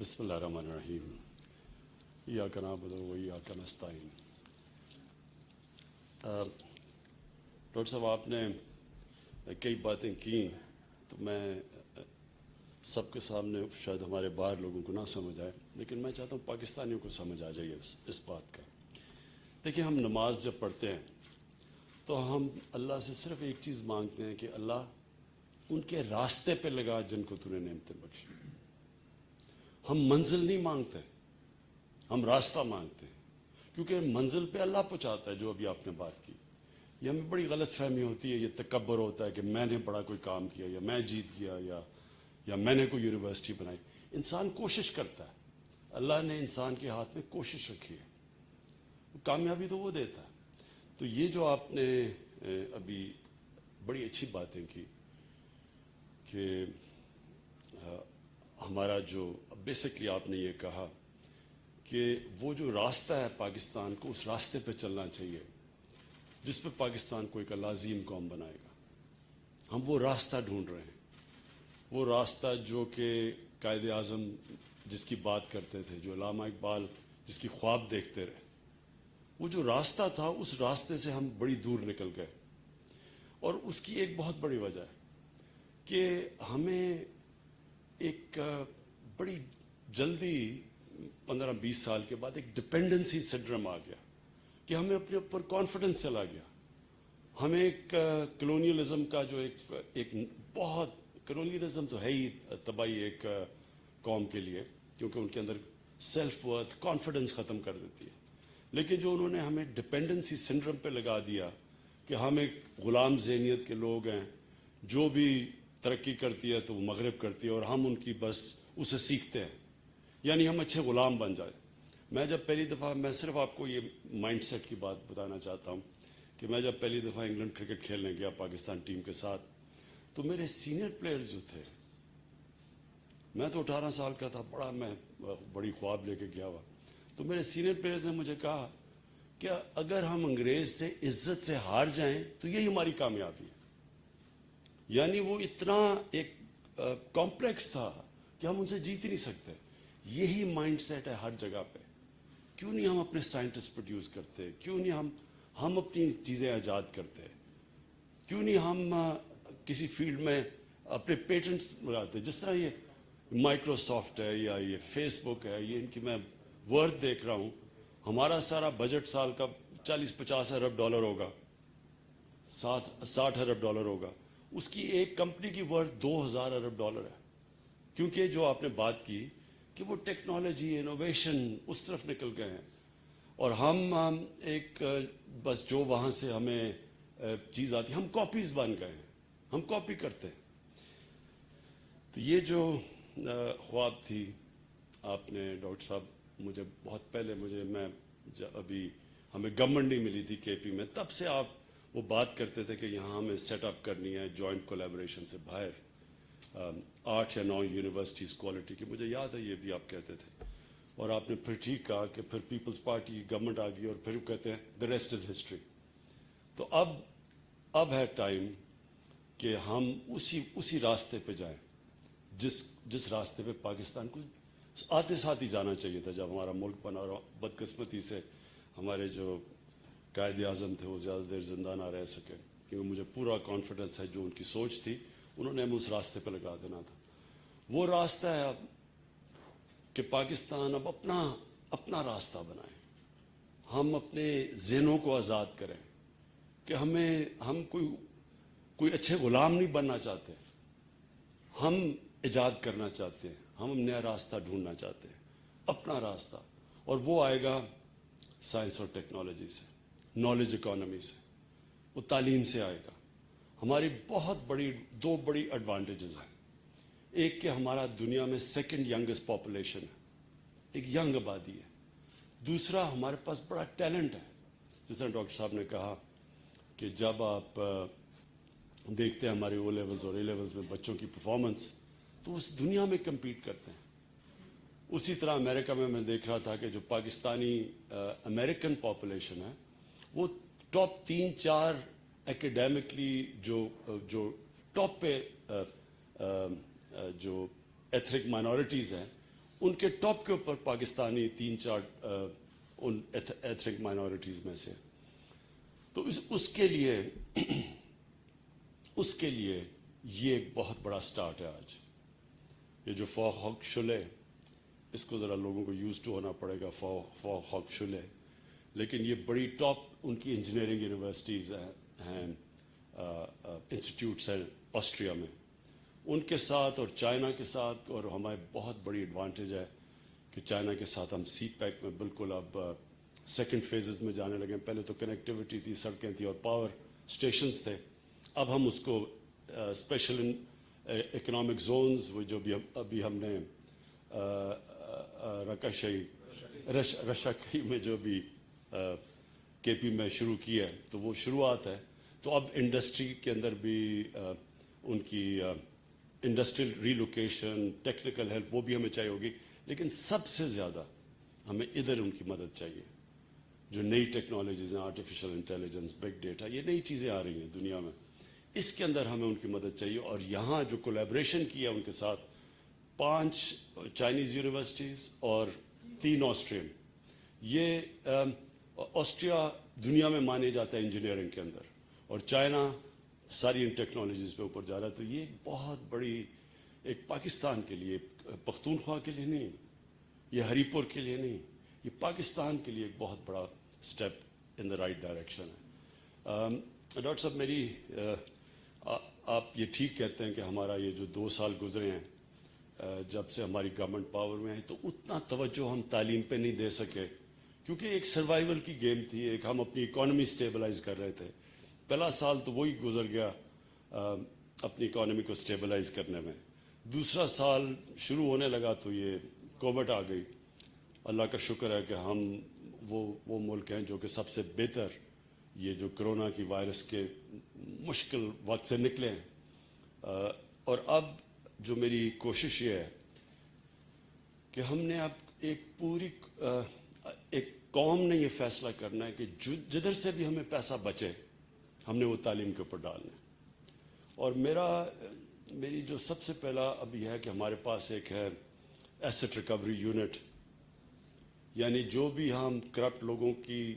بسم اللہ الرحمن الرحیم ایاک نعبد و ایاک نستعین۔ ڈاکٹر صاحب آپ نے کئی باتیں کی تو میں سب کے سامنے شاید ہمارے باہر لوگوں کو نہ سمجھ آئے، لیکن میں چاہتا ہوں پاکستانیوں کو سمجھ آ جائے اس بات کا۔ دیکھیں، ہم نماز جب پڑھتے ہیں تو ہم اللہ سے صرف ایک چیز مانگتے ہیں کہ اللہ ان کے راستے پہ لگا جن کو تو نے نعمتیں بخشی۔ ہم منزل نہیں مانگتے، ہم راستہ مانگتے ہیں، کیونکہ منزل پہ اللہ پہنچاتا ہے۔ جو ابھی آپ نے بات کی، یہ ہمیں بڑی غلط فہمی ہوتی ہے، یہ تکبر ہوتا ہے کہ میں نے بڑا کوئی کام کیا یا میں جیت گیا یا میں نے کوئی یونیورسٹی بنائی۔ انسان کوشش کرتا ہے، اللہ نے انسان کے ہاتھ میں کوشش رکھی ہے، کامیابی تو وہ دیتا ہے۔ تو یہ جو آپ نے ابھی بڑی اچھی باتیں کی کہ ہمارا جو بیسکلی آپ نے یہ کہا کہ وہ جو راستہ ہے پاکستان کو، اس راستے پہ چلنا چاہیے جس پہ پاکستان کو ایک عظیم قوم بنائے گا۔ ہم وہ راستہ ڈھونڈ رہے ہیں، وہ راستہ جو کہ قائد اعظم جس کی بات کرتے تھے، جو علامہ اقبال جس کی خواب دیکھتے رہے، وہ جو راستہ تھا اس راستے سے ہم بڑی دور نکل گئے۔ اور اس کی ایک بہت بڑی وجہ ہے کہ ہمیں ایک بڑی جلدی 15-20 سال کے بعد ایک ڈپینڈنسی سنڈرم آ گیا کہ ہمیں اپنے اوپر کانفیڈنس چلا گیا۔ ہمیں ایک کلونیلزم کا جو ایک بہت کلونیلزم تو ہے ہی تباہی ایک قوم کے لیے، کیونکہ ان کے اندر سیلف ورتھ کانفیڈنس ختم کر دیتی ہے۔ لیکن جو انہوں نے ہمیں ڈپینڈنسی سنڈرم پہ لگا دیا کہ ہم ایک غلام ذہنیت کے لوگ ہیں، جو بھی ترقی کرتی ہے تو وہ مغرب کرتی ہے اور ہم ان کی بس اسے سیکھتے ہیں، یعنی ہم اچھے غلام بن جائیں۔ میں جب پہلی دفعہ، میں صرف آپ کو یہ مائنڈ سیٹ کی بات بتانا چاہتا ہوں کہ میں جب پہلی دفعہ انگلینڈ کرکٹ کھیلنے گیا پاکستان ٹیم کے ساتھ، تو میرے سینئر پلیئرز جو تھے، میں تو 18 سال کا تھا، میں بڑی خواب لے کے گیا ہوا، تو میرے سینئر پلیئرز نے مجھے کہا کہ اگر ہم انگریز سے عزت سے ہار جائیں تو یہی ہماری کامیابی ہے۔ یعنی وہ اتنا ایک کمپلیکس تھا کہ ہم ان سے جیت ہی نہیں سکتے۔ یہی مائنڈ سیٹ ہے ہر جگہ پہ۔ کیوں نہیں ہم اپنے سائنٹسٹ پروڈیوس کرتے؟ کیوں نہیں ہم اپنی چیزیں ایجاد کرتے؟ کیوں نہیں ہم کسی فیلڈ میں اپنے پیٹنٹس لگاتے؟ جس طرح یہ مائکروسافٹ ہے یا یہ فیس بک ہے، یہ ان کی میں ورتھ دیکھ رہا ہوں، ہمارا سارا بجٹ سال کا 40-50 ارب ڈالر ہوگا، 60 ارب ڈالر ہوگا، اس کی ایک کمپنی کی ورتھ 2000 ارب ڈالر ہے۔ کیونکہ جو آپ نے بات کی کہ وہ ٹیکنالوجی انوویشن اس طرف نکل گئے ہیں، اور ہم ایک بس جو وہاں سے ہمیں چیز آتی، ہم کاپیز بن گئے ہیں، ہم کاپی کرتے ہیں۔ تو یہ جو خواب تھی آپ نے ڈاکٹر صاحب، مجھے بہت پہلے میں ابھی ہمیں گورنمنٹ نہیں ملی تھی کے پی میں، تب سے آپ وہ بات کرتے تھے کہ یہاں ہمیں سیٹ اپ کرنی ہے جوائنٹ کولیبریشن سے باہر 8 یا 9 یونیورسٹیز کوالٹی کی، مجھے یاد ہے یہ بھی آپ کہتے تھے۔ اور آپ نے پھر ٹھیک کہا کہ پھر پیپلز پارٹی کی گورنمنٹ آ گئی اور پھر وہ کہتے ہیں the rest is history۔ تو اب ہے ٹائم کہ ہم اسی راستے پہ جائیں جس راستے پہ پاکستان کو آتے ساتھ ہی جانا چاہیے تھا جب ہمارا ملک بنا۔ اور بدقسمتی سے ہمارے جو قائد اعظم تھے وہ زیادہ دیر زندہ نہ رہ سکے، کیونکہ مجھے پورا کانفیڈنس ہے جو ان کی سوچ تھی انہوں نے ہمیں اس راستے پہ لگا دینا تھا۔ وہ راستہ ہے اب کہ پاکستان اب اپنا راستہ بنائے، ہم اپنے ذہنوں کو آزاد کریں کہ ہم کوئی اچھے غلام نہیں بننا چاہتے، ہم ایجاد کرنا چاہتے ہیں، ہم نیا راستہ ڈھونڈنا چاہتے ہیں، اپنا راستہ۔ اور وہ آئے گا سائنس اور ٹیکنالوجی سے، نالج اکانومی سے، وہ تعلیم سے آئے گا۔ ہماری دو بڑی ایڈوانٹیجز ہیں۔ ایک کہ ہمارا دنیا میں سیکنڈ ینگسٹ پاپولیشن ہے، ایک ینگ آبادی ہے۔ دوسرا، ہمارے پاس بڑا ٹیلنٹ ہے۔ جس طرح ڈاکٹر صاحب نے کہا کہ جب آپ دیکھتے ہیں ہمارے او لیولز اور اے لیولز میں بچوں کی پرفارمنس، تو اس دنیا میں کمپیٹ کرتے ہیں۔ اسی طرح امریکہ میں دیکھ رہا تھا کہ جو پاکستانی امریکن پاپولیشن ہے، وہ ٹاپ 3-4 ایکیڈیمکلی جو ٹاپ پہ جو ایتھنک مائنورٹیز ہیں، ان کے ٹاپ کے اوپر پاکستانی 3-4 ان ایتھنک مائنورٹیز میں سے. تو اس کے لیے یہ ایک بہت بڑا سٹارٹ ہے آج. یہ جو فوکشلے، اس کو ذرا لوگوں کو یوز ٹو ہونا پڑے گا، فوکشلے، لیکن یہ بڑی ٹاپ ان کی انجینئرنگ یونیورسٹیز ہیں، انسٹیٹیوٹس ہیں آسٹریا میں. ان کے ساتھ اور چائنا کے ساتھ، اور ہمیں بہت بڑی ایڈوانٹیج ہے کہ چائنا کے ساتھ ہم سی پیک میں بالکل اب سیکنڈ فیزز میں جانے لگے. پہلے تو کنیکٹیوٹی تھی، سڑکیں تھیں اور پاور اسٹیشنز تھے. اب ہم اس کو اسپیشل اکنامک زونز، وہ جو بھی ابھی ہم نے رشاکئی میں جو بھی کے پی میں شروع کی ہے، تو وہ شروعات ہے. تو اب انڈسٹری کے اندر بھی ان کی انڈسٹریل ریلوکیشن، ٹیکنیکل ہیلپ، وہ بھی ہمیں چاہیے ہوگی. لیکن سب سے زیادہ ہمیں ادھر ان کی مدد چاہیے. جو نئی ٹیکنالوجیز ہیں، آرٹیفیشل انٹیلیجنس، بگ ڈیٹا، یہ نئی چیزیں آ رہی ہیں دنیا میں، اس کے اندر ہمیں ان کی مدد چاہیے. اور یہاں جو کولیبریشن کیا ان کے ساتھ 5 چائنیز یونیورسٹیز اور 3 آسٹرین. یہ آسٹریا دنیا میں مانے جاتا ہے انجینئرنگ کے اندر، اور چائنا ساری ان ٹیکنالوجیز پہ اوپر جا رہا ہے. تو یہ بہت بڑی ایک پاکستان کے لیے، پختونخوا کے لیے نہیں، یہ ہری پور کے لیے نہیں، یہ پاکستان کے لیے ایک بہت بڑا step in the right direction ہے. ڈاکٹر صاحب، میری آپ یہ ٹھیک کہتے ہیں کہ ہمارا یہ جو 2 سال گزرے ہیں جب سے ہماری گورنمنٹ پاور میں ہے، تو اتنا توجہ ہم تعلیم پہ نہیں دے سکے، کیونکہ ایک سروائیول کی گیم تھی. ایک ہم اپنی اکانومی سٹیبلائز کر رہے تھے. پہلا سال تو وہی گزر گیا اپنی اکانومی کو سٹیبلائز کرنے میں. دوسرا سال شروع ہونے لگا تو یہ کووڈ آ گئی. اللہ کا شکر ہے کہ ہم وہ ملک ہیں جو کہ سب سے بہتر یہ جو کرونا کی وائرس کے مشکل وقت سے نکلے ہیں. اور اب جو میری کوشش یہ ہے کہ ہم نے اب ایک قوم نے یہ فیصلہ کرنا ہے کہ جدھر سے بھی ہمیں پیسہ بچے ہم نے وہ تعلیم کے اوپر ڈالنا ہے. اور میری جو سب سے پہلا اب یہ ہے کہ ہمارے پاس ایک ہے ایسٹ ریکوری یونٹ، یعنی جو بھی ہم کرپٹ لوگوں کی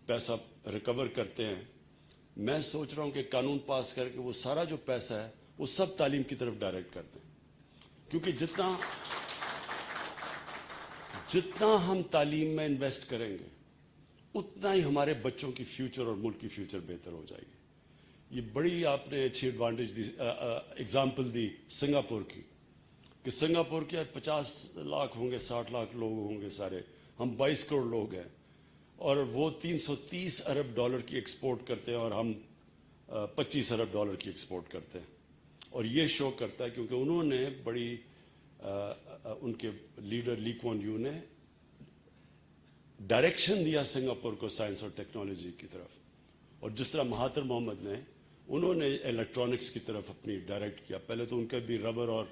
پیسہ ریکور کرتے ہیں، میں سوچ رہا ہوں کہ قانون پاس کر کے وہ سارا جو پیسہ ہے وہ سب تعلیم کی طرف ڈائریکٹ کر دیں. کیونکہ جتنا ہم تعلیم میں انویسٹ کریں گے اتنا ہی ہمارے بچوں کی فیوچر اور ملک کی فیوچر بہتر ہو جائے گی. یہ بڑی آپ نے اچھی ایڈوانٹیج دی، ایگزامپل دی سنگاپور کی، کہ سنگاپور کے 50 لاکھ ہوں گے، 60 لاکھ لوگ ہوں گے سارے، ہم 22 کروڑ لوگ ہیں، اور وہ 330 ارب ڈالر کی ایکسپورٹ کرتے ہیں اور ہم 25 ارب ڈالر کی ایکسپورٹ کرتے ہیں. اور یہ شو کرتا ہے کیونکہ انہوں نے بڑی ان کے لیڈر لی کوان یو نے ڈائریکشن دیا سنگاپور کو سائنس اور ٹیکنالوجی کی طرف. اور جس طرح مہاتر محمد نے، انہوں نے الیکٹرانکس کی طرف اپنی ڈائریکٹ کیا. پہلے تو ان کے بھی ربر اور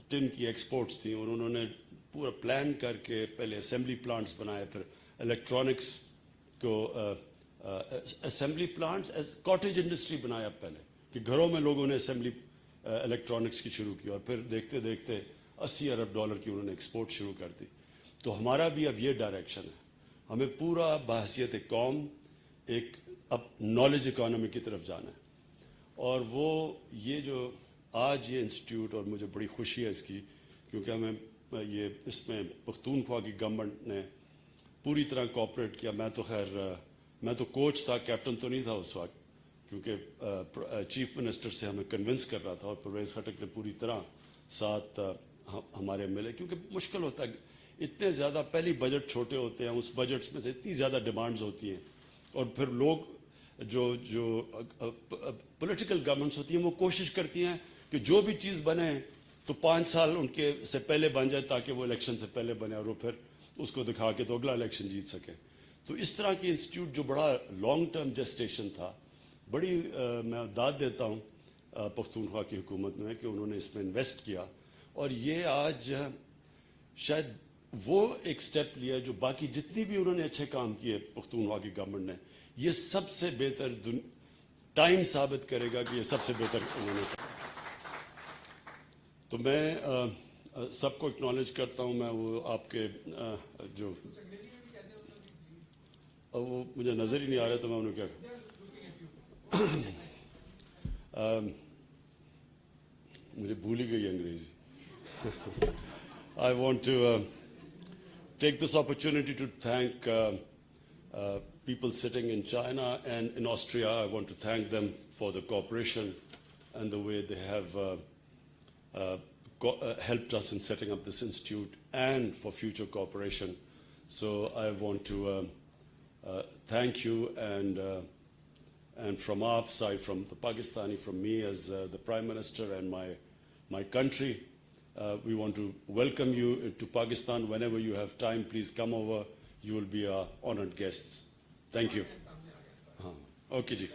ٹن کی ایکسپورٹس تھیں، اور انہوں نے پورا پلان کر کے پہلے اسمبلی پلانٹس بنائے، پھر الیکٹرانکس کو اسمبلی پلانٹس کاٹیج انڈسٹری بنایا پہلے، کہ گھروں میں لوگوں نے اسمبلی الیکٹرانکس کی شروع کی، اور پھر دیکھتے دیکھتے 80 ارب ڈالر کی انہوں نے ایکسپورٹ شروع کر دی. تو ہمارا بھی اب یہ ڈائریکشن ہے، ہمیں پورا بحیثیت قوم ایک اب نالج اکانومی کی طرف جانا ہے. اور وہ یہ جو آج یہ انسٹیٹیوٹ، اور مجھے بڑی خوشی ہے اس کی، کیونکہ ہمیں یہ اس میں پختونخوا کی گورنمنٹ نے پوری طرح کوآپریٹ کیا. میں تو کوچ تھا، کیپٹن تو نہیں تھا اس وقت، کیونکہ چیف منسٹر سے ہمیں کنونس کر رہا تھا، اور پرویز خٹک نے پوری طرح ساتھ ہمارے ملے. کیونکہ مشکل ہوتا ہے، اتنے زیادہ پہلی بجٹ چھوٹے ہوتے ہیں، اس بجٹس میں سے اتنی زیادہ ڈیمانڈز ہوتی ہیں، اور پھر لوگ جو پولیٹیکل گورنمنٹس ہوتی ہیں وہ کوشش کرتی ہیں کہ جو بھی چیز بنے تو 5 سال ان کے سے پہلے بن جائے، تاکہ وہ الیکشن سے پہلے بنے، اور وہ پھر اس کو دکھا کے تو اگلا الیکشن جیت سکے. تو اس طرح کی انسٹیٹیوٹ جو بڑا لانگ ٹرم جسٹیشن تھا، بڑی میں داد دیتا ہوں پختونخوا کی حکومت میں کہ انہوں نے اس میں انویسٹ کیا. اور یہ آج شاید وہ ایک سٹیپ لیا جو باقی جتنی بھی انہوں نے اچھے کام کیے پختونخوا کی گورنمنٹ نے، یہ سب سے بہتر ٹائم ثابت کرے گا کہ یہ سب سے بہتر انہوں نے. تو میں سب کو اکنالج کرتا ہوں میں. وہ آپ کے جو وہ مجھے نظر ہی نہیں آ رہا تو میں انہوں کیا مجھے بھول ہی گئی انگریزی. I want to take this opportunity to thank people sitting in China and in Austria. I want to thank them for the cooperation and the way they have helped us in setting up this institute and for future cooperation. So I want to thank you, and from our side, from the Pakistani, from me as the Prime Minister and my country, we want to welcome you to Pakistan. Whenever you have time, please come over. You will be our honored guests. Thank you. Okay, ji.